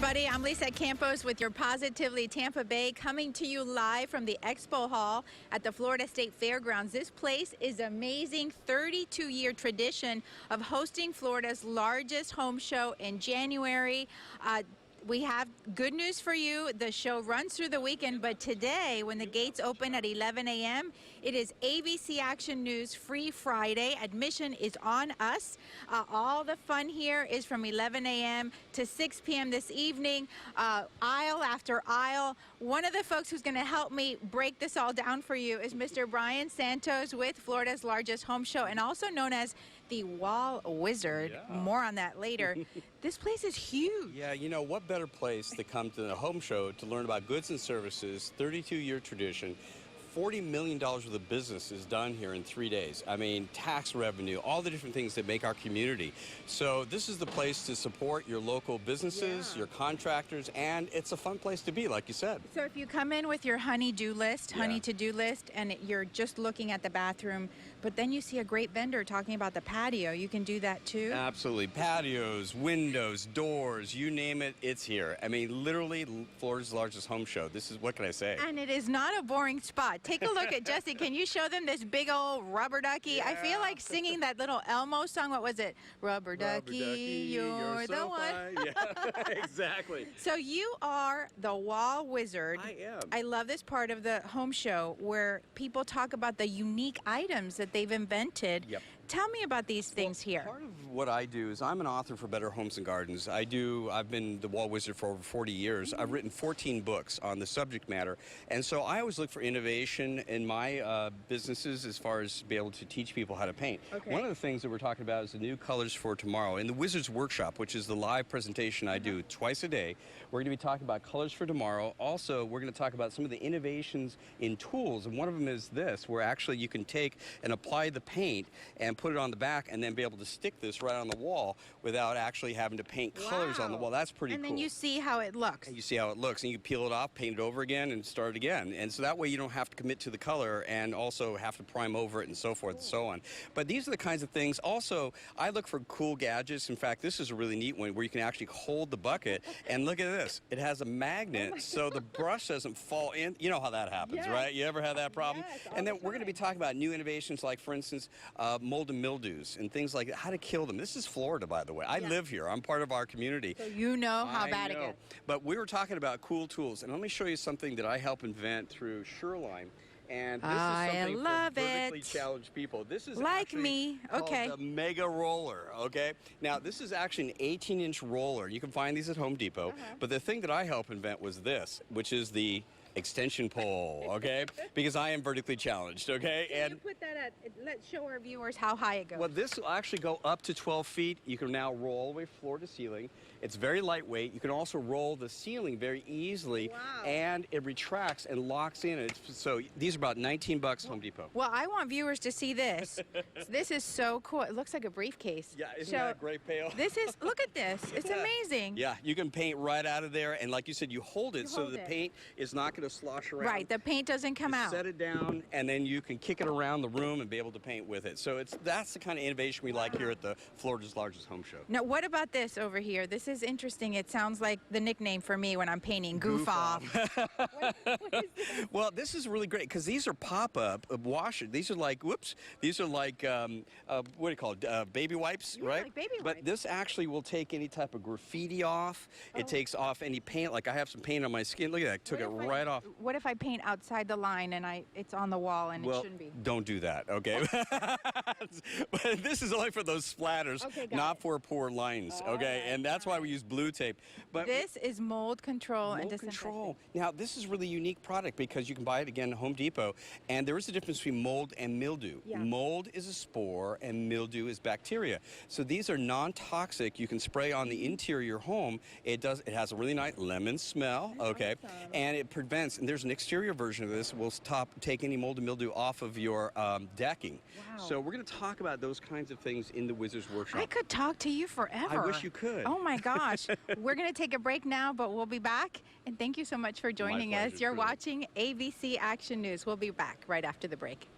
everybody. I'm Lisa Campos with your Positively Tampa Bay, coming to you live from the Expo Hall at the Florida State Fairgrounds. This place is amazing. 32-year tradition of hosting Florida's largest home show in January. We have good news for you. The show runs through the weekend, but today, when the gates open at 11 a.m., it is ABC Action News Free Friday. Admission is on us. All the fun here is from 11 a.m. to 6 p.m. this evening, aisle after aisle. One of the folks who's going to help me break this all down for you is Mr. Brian Santos with Florida's largest home show, and also known as the Wall Wizard. Yeah. More on that later. This place is huge. Yeah, you know, what better place to come to the home show to learn about goods and services, 32-year tradition. $40 million worth of business is done here in 3 days. I mean, tax revenue, all the different things that make our community. So this is the place to support your local businesses, your contractors, and it's a fun place to be, like you said. So if you come in with your honey-do list, honey to-do list, and you're just looking at the bathroom, but then you see a great vendor talking about the patio, you can do that too? Absolutely. Patios, windows, doors, you name it, it's here. I mean, literally, Florida's largest home show. This is, what can I say? And it is not a boring spot. Take a look at Jesse. Can you show them this big old rubber ducky? Yeah. I feel like singing that little Elmo song. What was it? Rubber ducky, you're the so one. fine. Yeah, exactly. So you are the Wall Wizard. I am. I love this part of the home show where people talk about the unique items that they've invented. Yep. Tell me about these things here. Part of what I do is I'm an author for Better Homes and Gardens. I've been the Wall Wizard for over 40 years. I've written 14 books on the subject matter. And so I always look for innovation in my businesses as far as be able to teach people how to paint. Okay. One of the things that we're talking about is the new colors for tomorrow. In the Wizard's Workshop, which is the live presentation I do twice a day, we're going to be talking about colors for tomorrow. Also, we're going to talk about some of the innovations in tools. And one of them is this, where actually you can take and apply the paint and put it on the back and then be able to stick this right on the wall without actually having to paint colors on the wall. That's pretty cool. And then you see how it looks. And you see how it looks, and you can peel it off, paint it over again, and start again. And so that way you don't have to commit to the color and also have to prime over it and so forth and so on. But these are the kinds of things. Also, I look for cool gadgets. In fact, this is a really neat one where you can actually hold the bucket, and look at this. It has a magnet, so the brush doesn't fall in. You know how that happens, right? You ever had that problem? Yes, and then we're going to be talking about new innovations like, for instance, mold and mildews and things like that, how to kill them. This is Florida, by the way. I live here. I'm part of our community. So you know how bad it gets. But we were talking about cool tools, and let me show you something that I help invent through Shoreline. And this is something for vertically challenged people. This is like me. Okay. called the Mega Roller, okay? Now, this is actually an 18-inch roller. You can find these at Home Depot. But the thing that I helped invent was this, which is the extension pole, okay? Because I am vertically challenged, okay? Can you put that at, let's show our viewers how high it goes. Well, this will actually go up to 12 feet. You can now roll all the way floor to ceiling. It's very lightweight. You can also roll the ceiling very easily. Wow. And it retracts and locks in. So these are about 19 bucks, Home Depot. Well, I want viewers to see this. This is so cool. It looks like a briefcase. Yeah, isn't that a great pail? This is, look at this. It's amazing. Yeah, you can paint right out of there. And like you said, you hold it so the paint is not going to slosh around. Right, the paint doesn't come out. Set it down, and then you can kick it around the room and be able to paint with it. So that's the kind of innovation we like here at the Florida's largest home show. Now, what about this over here? This is interesting. It sounds like the nickname for me when I'm painting, Goof Off. What is this? Well, this is really great because these are pop-up washers. These are like, these are like, what do you call it, baby wipes, right? Like baby wipes. But this actually will take any type of graffiti off. It takes off any paint. Like I have some paint on my skin. Look at that. I took it right off. What if I paint outside the line and it's on the wall and it shouldn't be? Don't do that, okay? But this is only for those splatters, not for poor lines, okay? And that's why we use blue tape. But this is mold control and disinfecting. Now, this is really unique product because you can buy it again at Home Depot, and there is a difference between mold and mildew. Yeah. Mold is a spore and mildew is bacteria. So these are non-toxic. You can spray on the interior of your home. It has a really nice lemon smell, okay? Awesome. And it prevents, and there's an exterior version of this will take any mold and mildew off of your decking. Wow. So we're going to talk about those kinds of things in the Wizard's Workshop. I could talk to you forever. I wish you could. Oh my gosh. We're going to take a break now, but we'll be back. And thank you so much for joining us. You're watching ABC Action News. We'll be back right after the break.